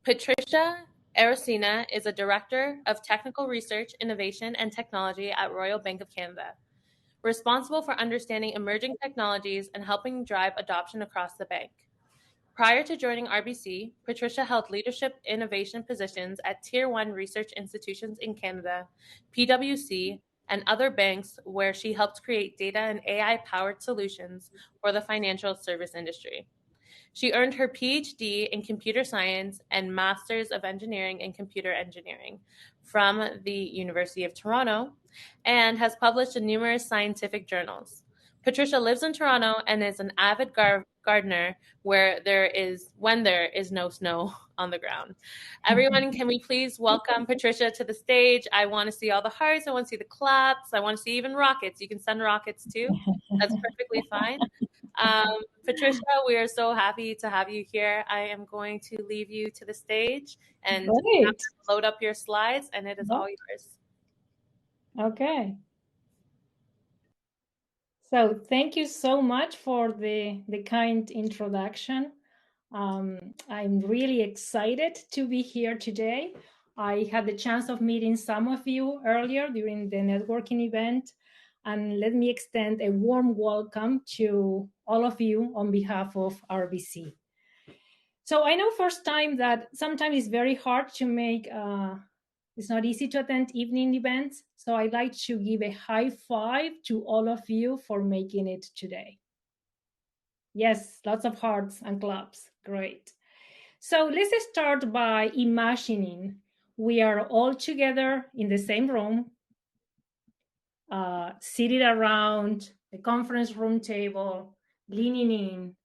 Patricia Arocena is a Director of Technical Research, Innovation, and Technology at Royal Bank of Canada, responsible for understanding emerging technologies and helping drive adoption across the bank. Prior to joining RBC, Patricia held leadership innovation positions at Tier 1 research institutions in Canada, PwC, and other banks where she helped create data and AI-powered solutions for the financial service industry. She earned her PhD in Computer Science and Masters of Engineering in Computer Engineering from the University of Toronto and has published in numerous scientific journals. Patricia lives in Toronto and is an avid gardener when there is no snow on the ground. Everyone, can we please welcome Patricia to the stage? I want to see all the hearts. I want to see the claps. I want to see even rockets. You can send rockets too. That's perfectly fine. Patricia, we are so happy to have you here. I am going to leave you to the stage and load up your slides, and it is all yours. Okay. So thank you so much for the kind introduction. I'm really excited to be here today. I had the chance of meeting some of you earlier during the networking event, and let me extend a warm welcome to all of you on behalf of RBC. So I know first time that sometimes it's very hard to make, it's not easy to attend evening events. So I'd like to give a high five to all of you for making it today. Yes, lots of hearts and claps. Great. So let's start by imagining we are all together in the same room, seated around the conference room table, leaning in.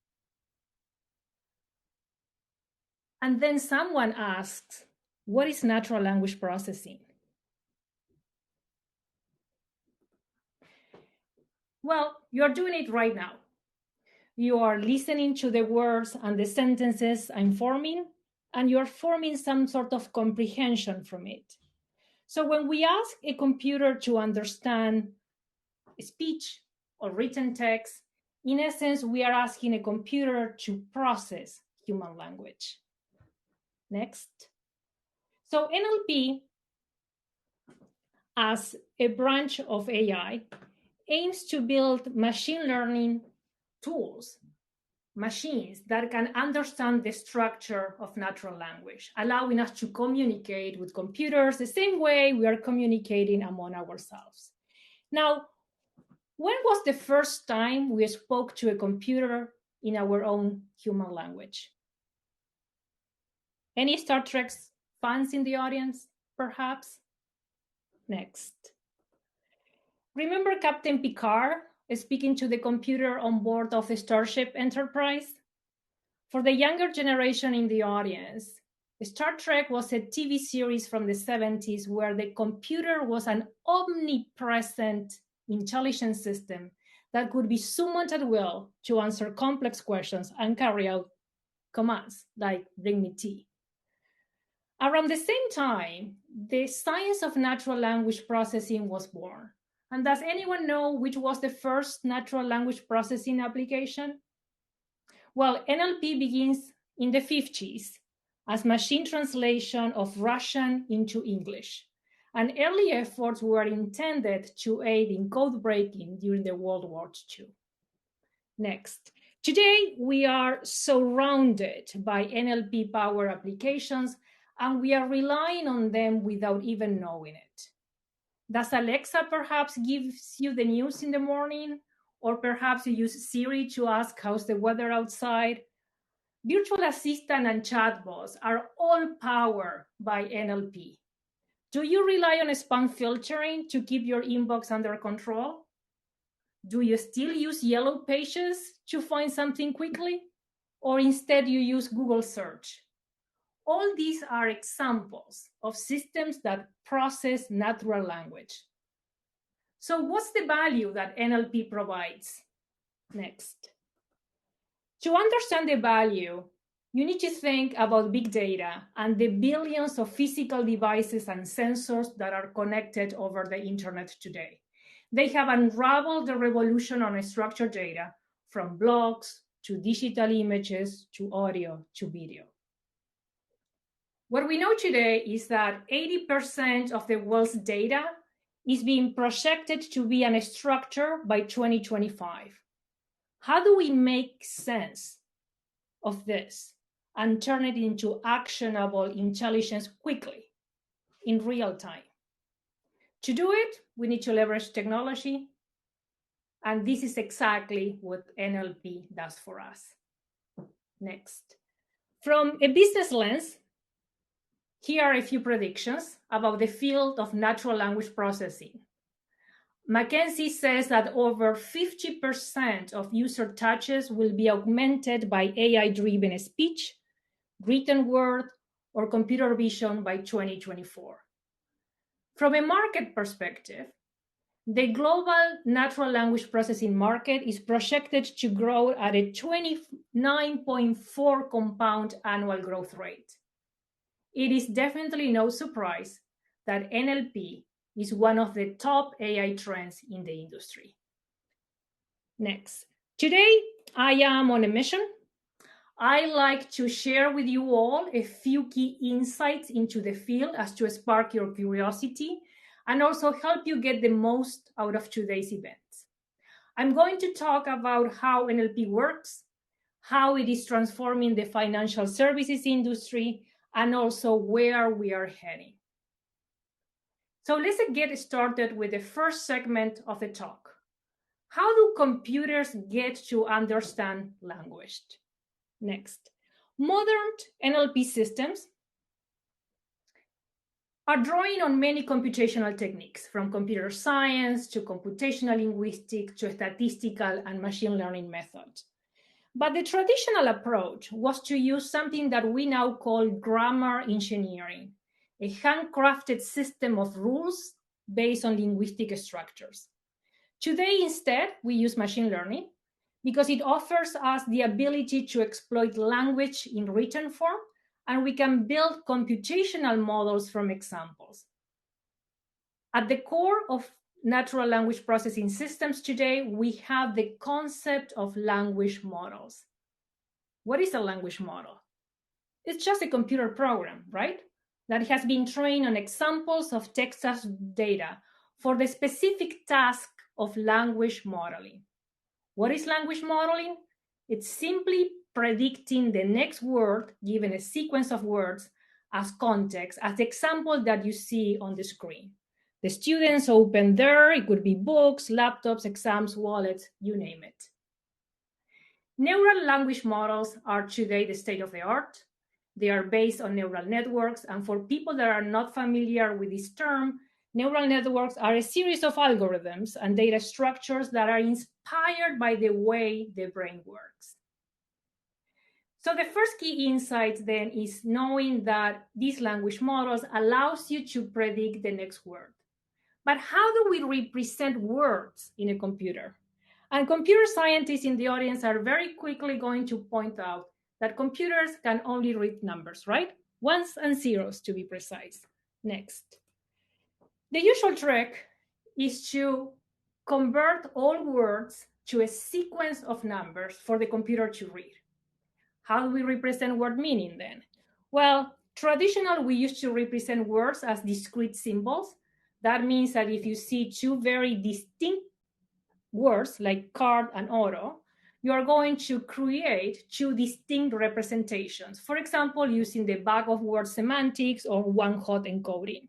And then someone asks, what is natural language processing? Well, you're doing it right now. You are listening to the words and the sentences I'm forming, and you're forming some sort of comprehension from it. So when we ask a computer to understand speech or written text, in essence, we are asking a computer to process human language. Next. So NLP, as a branch of AI, aims to build machine learning tools, machines that can understand the structure of natural language, allowing us to communicate with computers the same way we are communicating among ourselves. Now, when was the first time we spoke to a computer in our own human language? Any Star Trek fans in the audience, perhaps? Next. Remember Captain Picard speaking to the computer on board of the Starship Enterprise? For the younger generation in the audience, Star Trek was a TV series from the 70s where the computer was an omnipresent intelligence system that could be summoned at will to answer complex questions and carry out commands like bring me tea. Around the same time, the science of natural language processing was born. And does anyone know which was the first natural language processing application? Well, NLP begins in the 50s as machine translation of Russian into English. And early efforts were intended to aid in code breaking during the World War II. Next. Today, we are surrounded by NLP power applications, and we are relying on them without even knowing it. Does Alexa perhaps gives you the news in the morning? Or perhaps you use Siri to ask how's the weather outside? Virtual assistant and chatbots are all powered by NLP. Do you rely on spam filtering to keep your inbox under control? Do you still use Yellow Pages to find something quickly? Or instead you use Google search? All these are examples of systems that process natural language. So what's the value that NLP provides? Next. To understand the value, You need to think about big data and the billions of physical devices and sensors that are connected over the internet today. They have unraveled the revolution on structured data, from blogs to digital images to audio to video. What we know today is that 80% of the world's data is being projected to be unstructured by 2025. How do we make sense of this and turn it into actionable intelligence quickly, in real time? To do it, we need to leverage technology, and this is exactly what NLP does for us. Next. From a business lens, here are a few predictions about the field of natural language processing. McKinsey says that over 50% of user touches will be augmented by AI-driven speech, written word, or computer vision by 2024. From a market perspective, the global natural language processing market is projected to grow at a 29.4 compound annual growth rate. It is definitely no surprise that NLP is one of the top AI trends in the industry. Next. Today, I am on a mission. I like to share with you all a few key insights into the field as to spark your curiosity and also help you get the most out of today's events. I'm going to talk about how NLP works, how it is transforming the financial services industry, and also where we are heading. So let's get started with the first segment of the talk. How do computers get to understand language? Next. Modern NLP systems are drawing on many computational techniques, from computer science to computational linguistics to statistical and machine learning methods. But the traditional approach was to use something that we now call grammar engineering, a handcrafted system of rules based on linguistic structures. Today, instead, we use machine learning because it offers us the ability to exploit language in written form, and we can build computational models from examples. At the core of natural language processing systems today, we have the concept of language models. What is a language model? It's just a computer program, right? That has been trained on examples of text data for the specific task of language modeling. What is language modeling? It's simply predicting the next word given a sequence of words as context, as the example that you see on the screen. The students open there, it could be books, laptops, exams, wallets, you name it. Neural language models are today the state of the art. They are based on neural networks, and for people that are not familiar with this term, neural networks are a series of algorithms and data structures that are inspired by the way the brain works. So the first key insight then is knowing that these language models allows you to predict the next word. But how do we represent words in a computer? And computer scientists in the audience are very quickly going to point out that computers can only read numbers, right? Ones and zeros to be precise. Next. The usual trick is to convert all words to a sequence of numbers for the computer to read. How do we represent word meaning then? Well, traditionally, we used to represent words as discrete symbols. That means that if you see two very distinct words like card and auto, you are going to create two distinct representations. For example, using the bag of word semantics or one-hot encoding.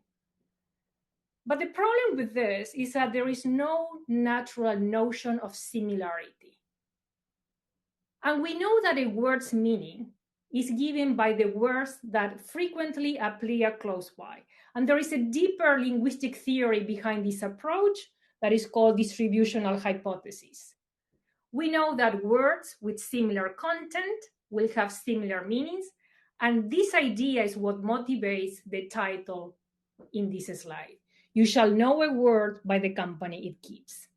But the problem with this is that there is no natural notion of similarity. And we know that a word's meaning is given by the words that frequently appear close by. And there is a deeper linguistic theory behind this approach that is called distributional hypothesis. We know that words with similar content will have similar meanings, and this idea is what motivates the title in this slide. You shall know a word by the company it keeps.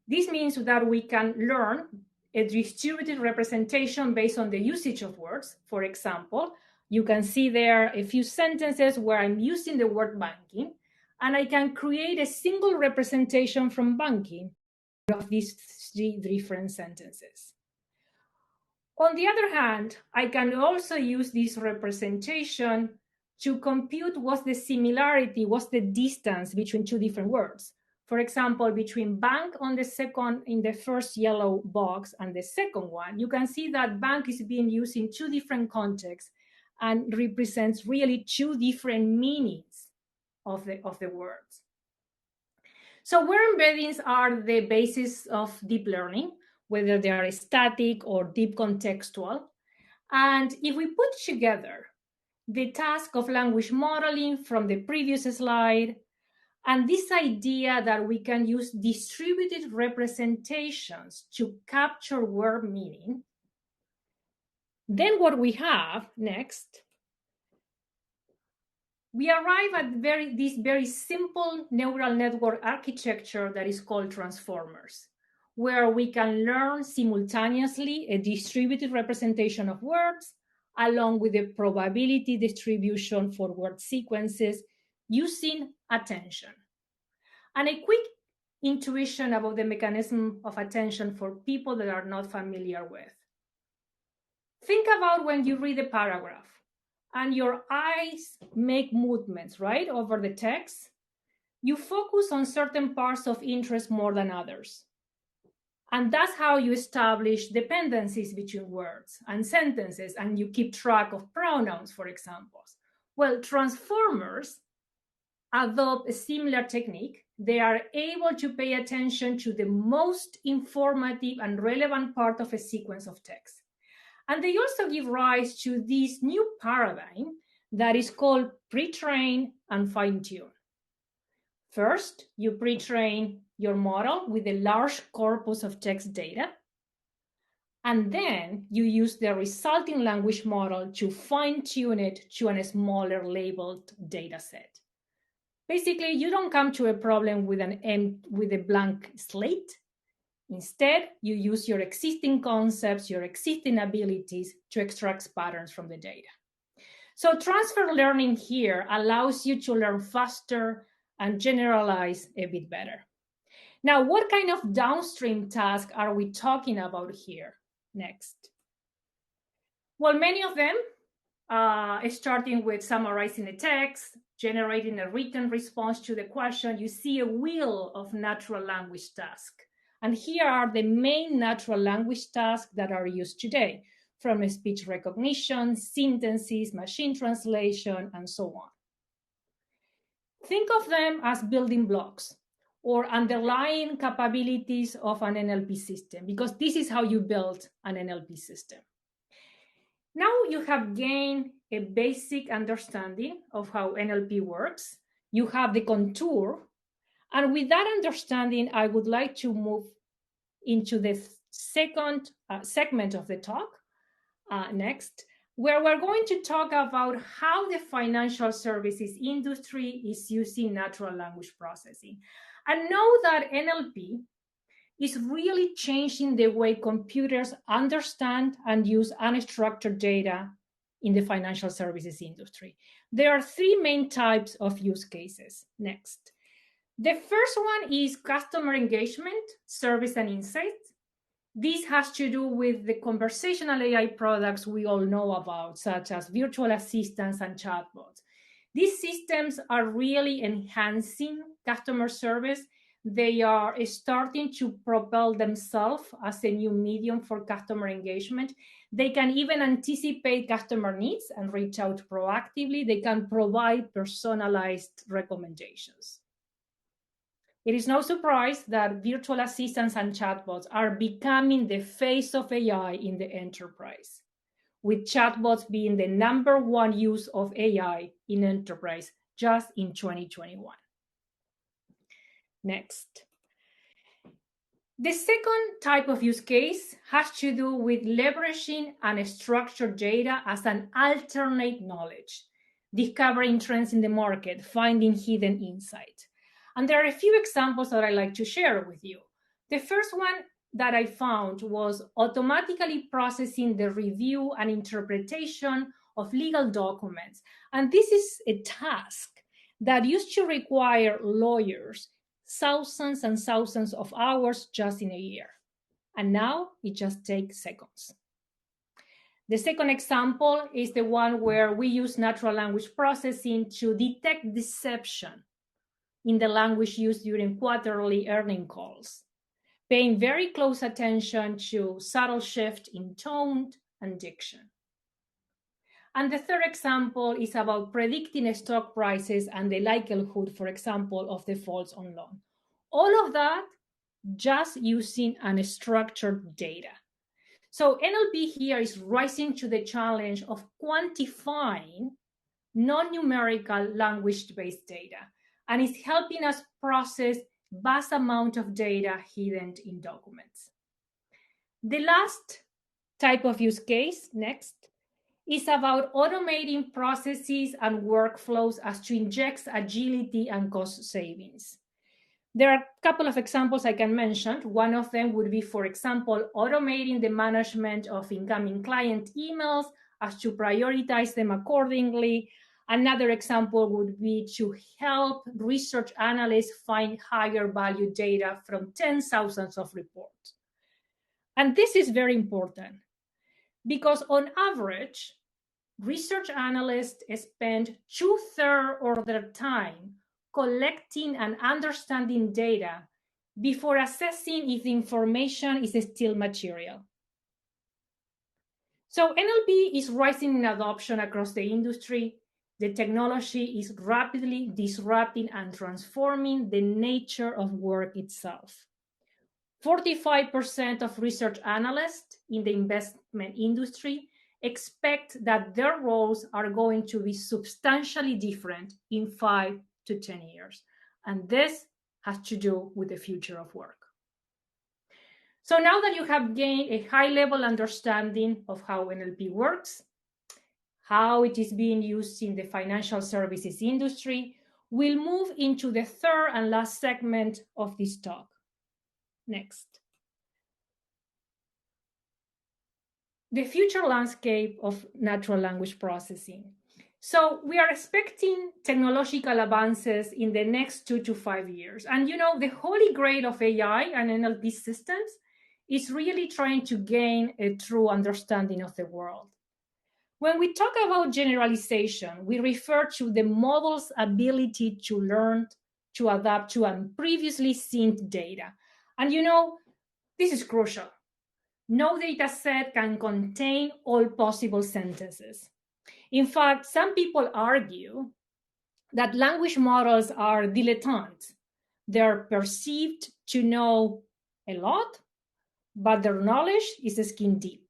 This means that we can learn a distributed representation based on the usage of words. For example, you can see there a few sentences where I'm using the word banking, and I can create a single representation from banking of these 3 different sentences. On the other hand, I can also use this representation to compute what's the similarity, what's the distance between 2 different words. For example, between bank on the second, in the first yellow box, and the second one, you can see that bank is being used in 2 different contexts and represents really 2 different meanings of the words. So word embeddings are the basis of deep learning, whether they are static or deep contextual. And if we put together the task of language modeling from the previous slide, and this idea that we can use distributed representations to capture word meaning, then what we have next, we arrive at this very simple neural network architecture that is called transformers, where we can learn simultaneously a distributed representation of words along with the probability distribution for word sequences using attention. And a quick intuition about the mechanism of attention for people that are not familiar with. Think about when you read a paragraph and your eyes make movements, right, over the text. You focus on certain parts of interest more than others. And that's how you establish dependencies between words and sentences, and you keep track of pronouns, for example. Well, transformers adopt a similar technique. They are able to pay attention to the most informative and relevant part of a sequence of text. And they also give rise to this new paradigm that is called pre-train and fine-tune. First, you pre-train your model with a large corpus of text data, and then you use the resulting language model to fine-tune it to a smaller labeled data set. Basically, you don't come to a problem with a blank slate. Instead, you use your existing concepts, your existing abilities to extract patterns from the data. So transfer learning here allows you to learn faster and generalize a bit better. Now, what kind of downstream task are we talking about here next? Well, many of them, starting with summarizing the text, generating a written response to the question, you see a wheel of natural language tasks. And here are the main natural language tasks that are used today, from speech recognition, sentences, machine translation, and so on. Think of them as building blocks or underlying capabilities of an NLP system, because this is how you build an NLP system. Now you have gained a basic understanding of how NLP works. You have the contour. And with that understanding, I would like to move into the second segment of the talk next, where we're going to talk about how the financial services industry is using natural language processing. And know that NLP is really changing the way computers understand and use unstructured data in the financial services industry. There are 3 main types of use cases. Next. The first one is customer engagement, service, and insights. This has to do with the conversational AI products we all know about, such as virtual assistants and chatbots. These systems are really enhancing customer service. They are starting to propel themselves as a new medium for customer engagement. They can even anticipate customer needs and reach out proactively. They can provide personalized recommendations. It is no surprise that virtual assistants and chatbots are becoming the face of AI in the enterprise, with chatbots being the #1 use of AI in enterprise just in 2021. Next. The second type of use case has to do with leveraging unstructured data as an alternate knowledge, discovering trends in the market, finding hidden insight. And there are a few examples that I like to share with you. The first one that I found was automatically processing the review and interpretation of legal documents. And this is a task that used to require lawyers thousands and thousands of hours just in a year. And now it just takes seconds. The second example is the one where we use natural language processing to detect deception in the language used during quarterly earning calls, paying very close attention to subtle shift in tone and diction. And the third example is about predicting stock prices and the likelihood, for example, of defaults on loan. All of that just using unstructured data. So NLP here is rising to the challenge of quantifying non-numerical language-based data, and is helping us process vast amount of data hidden in documents. The last type of use case, next, is about automating processes and workflows as to inject agility and cost savings. There are a couple of examples I can mention. One of them would be, for example, automating the management of incoming client emails as to prioritize them accordingly. Another example would be to help research analysts find higher value data from tens of thousands of reports. And this is very important because on average, research analysts spend 2/3 of their time collecting and understanding data before assessing if the information is still material. So NLP is rising in adoption across the industry. The technology is rapidly disrupting and transforming the nature of work itself. 45% of research analysts in the investment industry expect that their roles are going to be substantially different in 5 to 10 years. And this has to do with the future of work. So now that you have gained a high-level understanding of how NLP works, how it is being used in the financial services industry, we'll move into the third and last segment of this talk. Next. The future landscape of natural language processing. So we are expecting technological advances in the next 2 to 5 years. And you know, the holy grail of AI and NLP systems is really trying to gain a true understanding of the world. When we talk about generalization, we refer to the model's ability to learn, to adapt to previously seen data. And you know, this is crucial. No data set can contain all possible sentences. In fact, some people argue that language models are dilettantes. They're perceived to know a lot, but their knowledge is skin deep.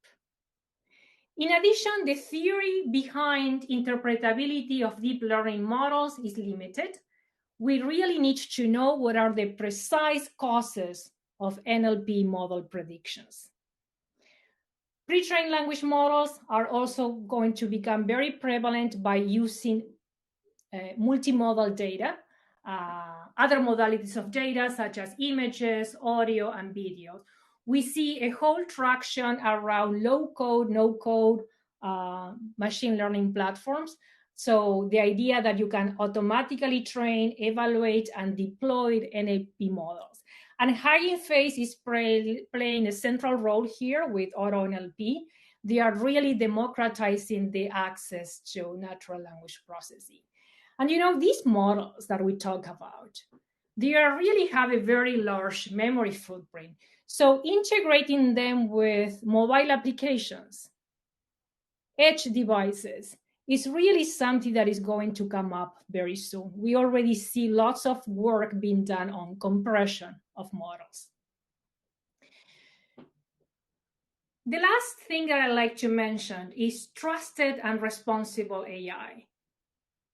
In addition, the theory behind interpretability of deep learning models is limited. We really need to know what are the precise causes of NLP model predictions. Pre-trained language models are also going to become very prevalent by using multimodal data, other modalities of data such as images, audio, and video. We see a whole traction around low-code, no-code machine learning platforms. So the idea that you can automatically train, evaluate, and deploy NLP models. And Hugging Face is playing a central role here with Auto NLP. They are really democratizing the access to natural language processing. And you know, these models that we talk about, they really have a very large memory footprint. So integrating them with mobile applications, edge devices, is really something that is going to come up very soon. We already see lots of work being done on compression of models. The last thing that I'd like to mention is trusted and responsible AI,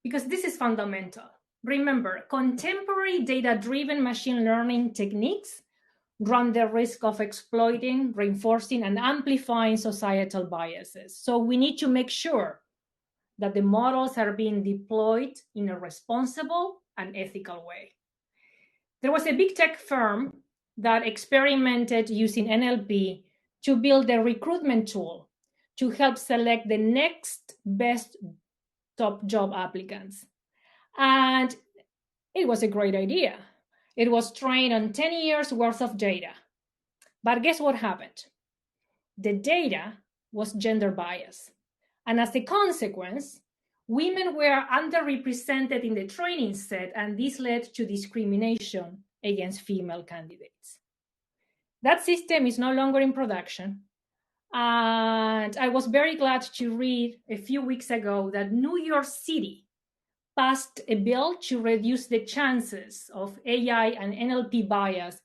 because this is fundamental. Remember, contemporary data-driven machine learning techniques run the risk of exploiting, reinforcing, and amplifying societal biases. So we need to make sure that the models are being deployed in a responsible and ethical way. There was a big tech firm that experimented using NLP to build a recruitment tool to help select the next best top job applicants. And it was a great idea. It was trained on 10 years worth of data. But guess what happened? The data was gender biased. And as a consequence, women were underrepresented in the training set, and this led to discrimination against female candidates. That system is no longer in production. And I was very glad to read a few weeks ago that New York City passed a bill to reduce the chances of AI and NLP bias,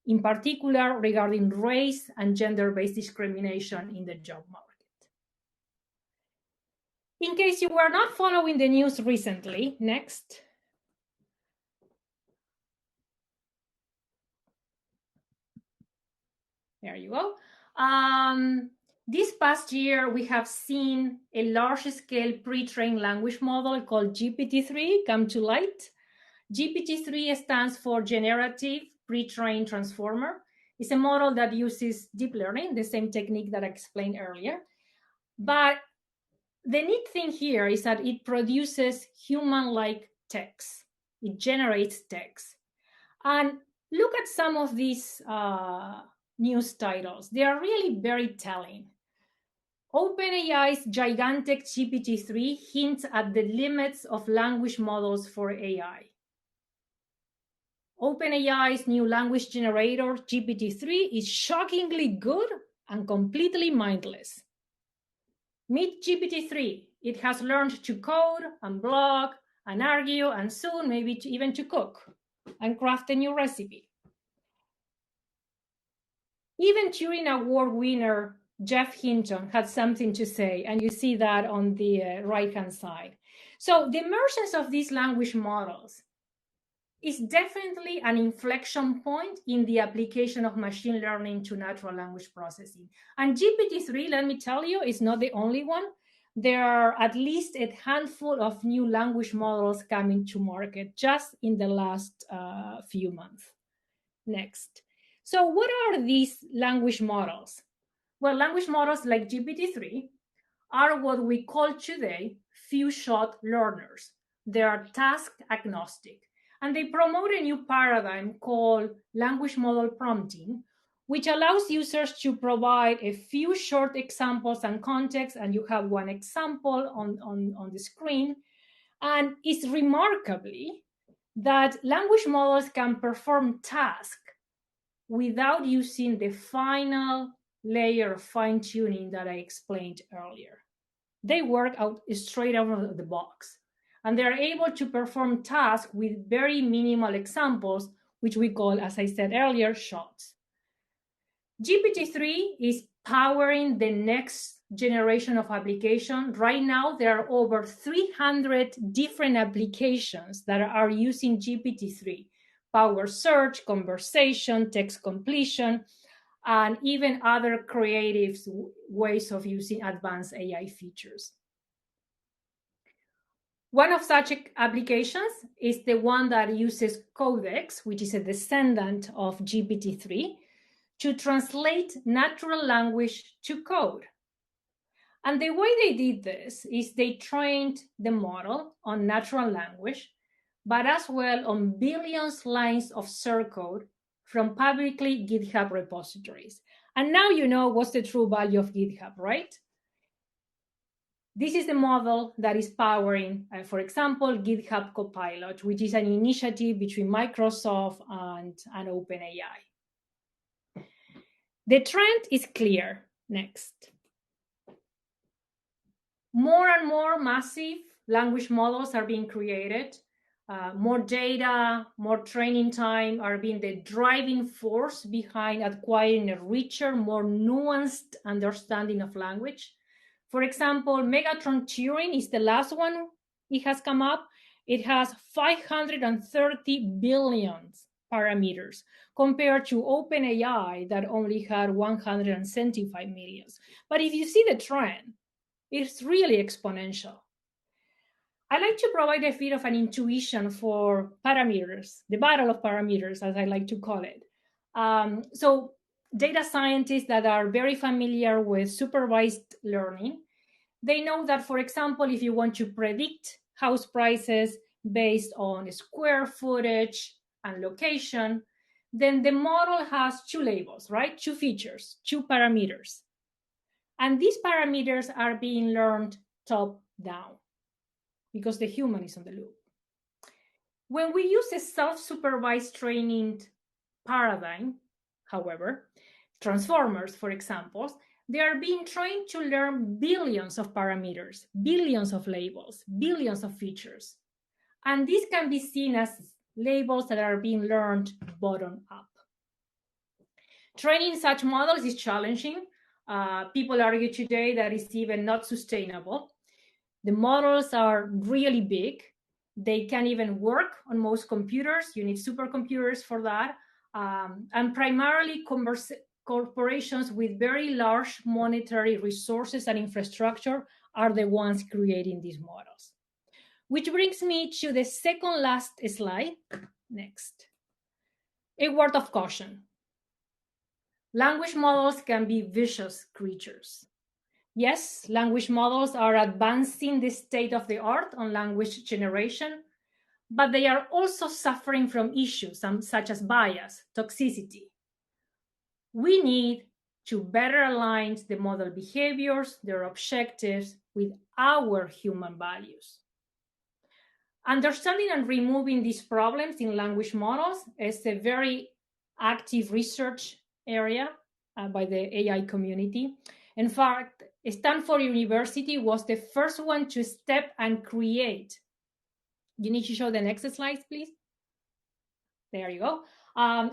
in particular regarding race and gender-based discrimination in the job market. In case you were not following the news recently, next. There you go. This past year, we have seen a large-scale pre-trained language model called GPT-3 come to light. GPT-3 stands for Generative Pre-trained Transformer. It's a model that uses deep learning, the same technique that I explained earlier. But the neat thing here is that it produces human-like text. It generates text. And look at some of these news titles. They are really very telling. OpenAI's gigantic GPT-3 hints at the limits of language models for AI. OpenAI's new language generator, GPT-3, is shockingly good and completely mindless. Meet GPT-3. It has learned to code and blog and argue and soon maybe even to cook and craft a new recipe. Even Turing Award winner Jeff Hinton had something to say, and you see that on the right-hand side. So the emergence of these language models is definitely an inflection point in the application of machine learning to natural language processing. And GPT-3, let me tell you, is not the only one. There are at least a handful of new language models coming to market just in the last few months. Next. So what are these language models? Well, language models like GPT-3 are what we call today few-shot learners. They are task agnostic, and they promote a new paradigm called language model prompting, which allows users to provide a few short examples and context, and you have one example on the screen. And it's remarkably that language models can perform tasks without using the final layer of fine-tuning that I explained earlier. They work out straight out of the box, and they're able to perform tasks with very minimal examples, which we call, as I said earlier, shots. GPT-3 is powering the next generation of application. Right now, there are over 300 different applications that are using GPT-3. Power search, conversation, text completion, and even other creative ways of using advanced AI features. One of such applications is the one that uses Codex, which is a descendant of GPT-3, to translate natural language to code. And the way they did this is they trained the model on natural language, but as well on billions lines of source code from publicly GitHub repositories. And now you know what's the true value of GitHub, right? This is the model that is powering, for example, GitHub Copilot, which is an initiative between Microsoft and OpenAI. The trend is clear. Next. More and more massive language models are being created. More data, more training time are being the driving force behind acquiring a richer, more nuanced understanding of language. For example, Megatron Turing is the last one it has come up. It has 530 billion parameters compared to OpenAI that only had 175 million. But if you see the trend, it's really exponential. I like to provide a bit of an intuition for parameters, the battle of parameters, as I like to call it. So data scientists that are very familiar with supervised learning, they know that, for example, if you want to predict house prices based on square footage and location, then the model has two labels, right? Two features, two parameters. And these parameters are being learned top down because the human is on the loop. When we use a self-supervised training paradigm, however, transformers, for example, they are being trained to learn billions of parameters, billions of labels, billions of features. And this can be seen as labels that are being learned bottom up. Training such models is challenging. People argue today that it's even not sustainable. The models are really big. They can't even work on most computers. You need supercomputers for that. And primarily corporations with very large monetary resources and infrastructure are the ones creating these models. Which brings me to the second last slide. Next. A word of caution. Language models can be vicious creatures. Yes, language models are advancing the state of the art on language generation, but they are also suffering from issues such as bias, toxicity. We need to better align the model behaviors, their objectives, with our human values. Understanding and removing these problems in language models is a very active research area by the AI community. In fact, Stanford University was the first one to step and create. You need to show the next slides, please. There you go.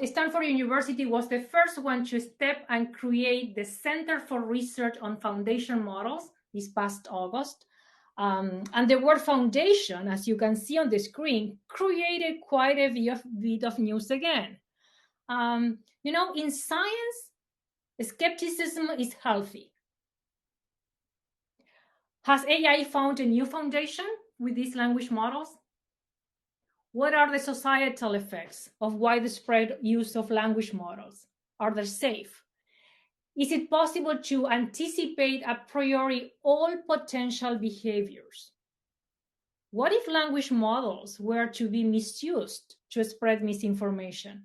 Stanford University was the first one to step and create the Center for Research on Foundation Models this past August. And the word foundation, as you can see on the screen, created quite a bit of news again. In science, skepticism is healthy. Has AI found a new foundation with these language models? What are the societal effects of widespread use of language models? Are they safe? Is it possible to anticipate a priori all potential behaviors? What if language models were to be misused to spread misinformation?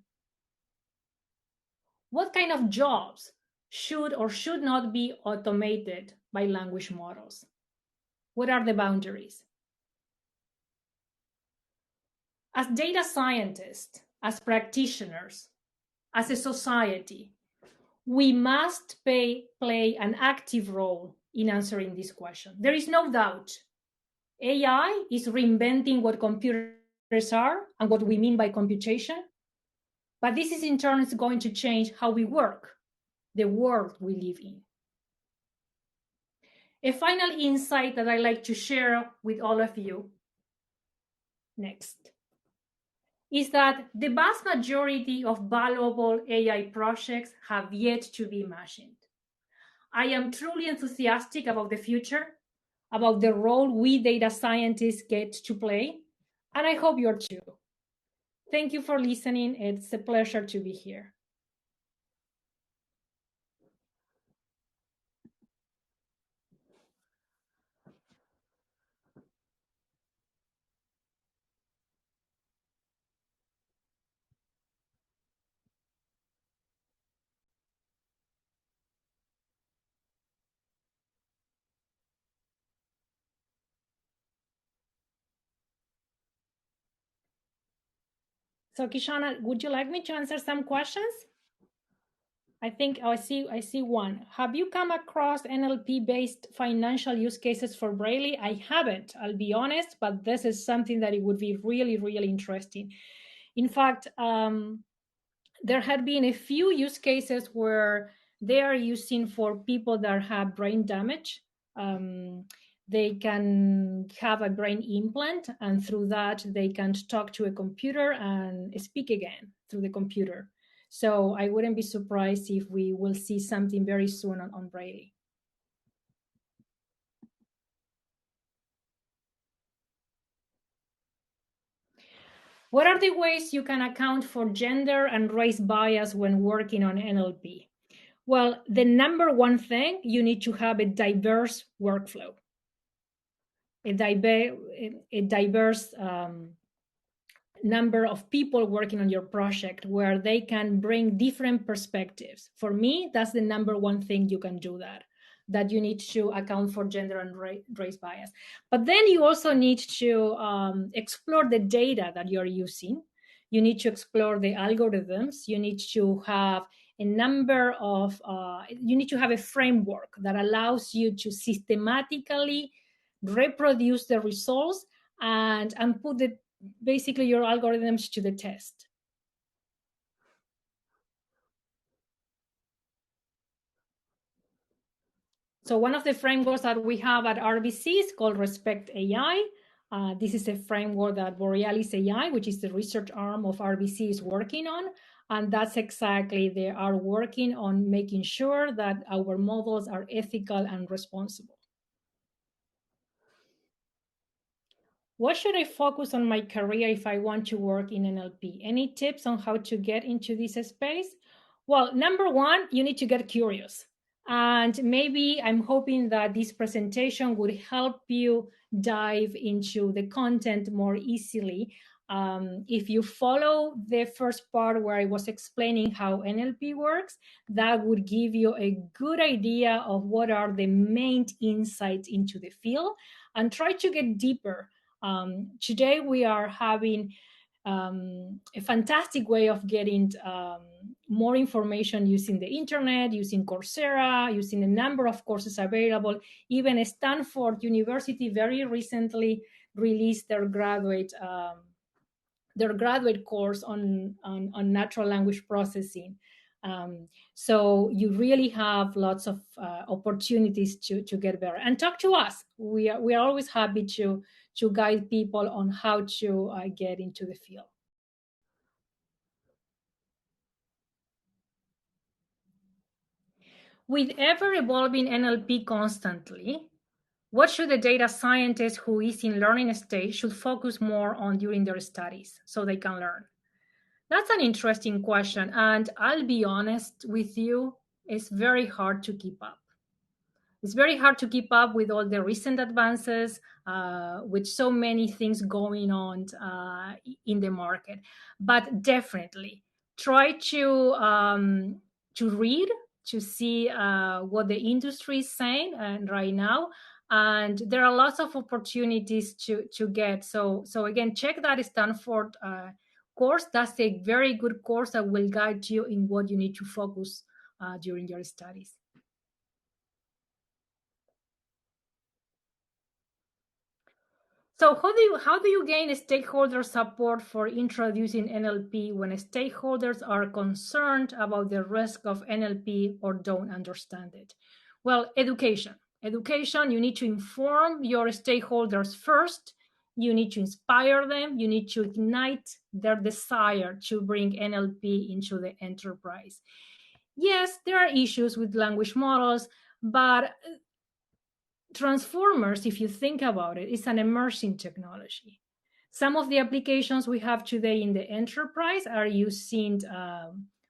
What kind of jobs should or should not be automated by language models? What are the boundaries? As data scientists, as practitioners, as a society, we must play an active role in answering this question. There is no doubt. AI is reinventing what computers are and what we mean by computation. But this is in turn going to change how we work, the world we live in. A final insight that I like to share with all of you, next, is that the vast majority of valuable AI projects have yet to be imagined. I am truly enthusiastic about the future, about the role we data scientists get to play, and I hope you're too. Thank you for listening. It's a pleasure to be here. So Kishana, would you like me to answer some questions? I think I see one. Have you come across NLP-based financial use cases for Braille? I haven't, I'll be honest, but this is something that it would be really, really interesting. In fact, there had been a few use cases where they are using for people that have brain damage. They can have a brain implant, and through that, they can talk to a computer and speak again through the computer. So I wouldn't be surprised if we will see something very soon on Braille. What are the ways you can account for gender and race bias when working on NLP? Well, the number one thing, you need to have a diverse workflow, a diverse number of people working on your project where they can bring different perspectives. For me, that's the number one thing you can do, that you need to account for gender and race bias. But then you also need to explore the data that you're using. You need to explore the algorithms. You need to have a number of, you need to have a framework that allows you to systematically reproduce the results and put basically your algorithms to the test. So one of the frameworks that we have at RBC is called Respect AI. This is a framework that Borealis AI, which is the research arm of RBC, is working on. And that's exactly, they are working on making sure that our models are ethical and responsible. What should I focus on my career if I want to work in NLP? Any tips on how to get into this space? Well, number one, you need to get curious. And maybe I'm hoping that this presentation would help you dive into the content more easily. If you follow the first part where I was explaining how NLP works, that would give you a good idea of what are the main insights into the field, and try to get deeper. Today we are having a fantastic way of getting more information using the internet, using Coursera, using a number of courses available. Even Stanford University very recently released their graduate course on natural language processing. So you really have lots of opportunities to get better. And talk to us. We are always happy to guide people on how to get into the field. With ever-evolving NLP constantly, what should a data scientist who is in learning stage should focus more on during their studies so they can learn? That's an interesting question, and I'll be honest with you, it's very hard to keep up. It's very hard to keep up with all the recent advances, with so many things going on in the market. But definitely try to read, to see what the industry is saying and right now. And there are lots of opportunities to get. So again, check that Stanford course. That's a very good course that will guide you in what you need to focus during your studies. So how do you gain stakeholder support for introducing NLP when stakeholders are concerned about the risk of NLP or don't understand it? Well, education. Education, you need to inform your stakeholders first. You need to inspire them. You need to ignite their desire to bring NLP into the enterprise. Yes, there are issues with language models, but transformers, if you think about it, is an emerging technology. Some of the applications we have today in the enterprise are using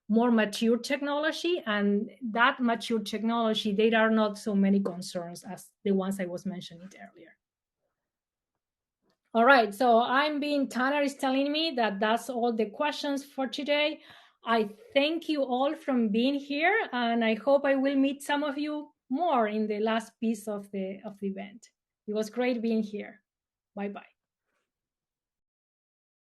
more mature technology, and that mature technology, there are not so many concerns as the ones I was mentioning earlier. All right, so Tanner is telling me that that's all the questions for today. I thank you all from being here, and I hope I will meet some of you more in the last piece of the event. It was great being here. Bye-bye.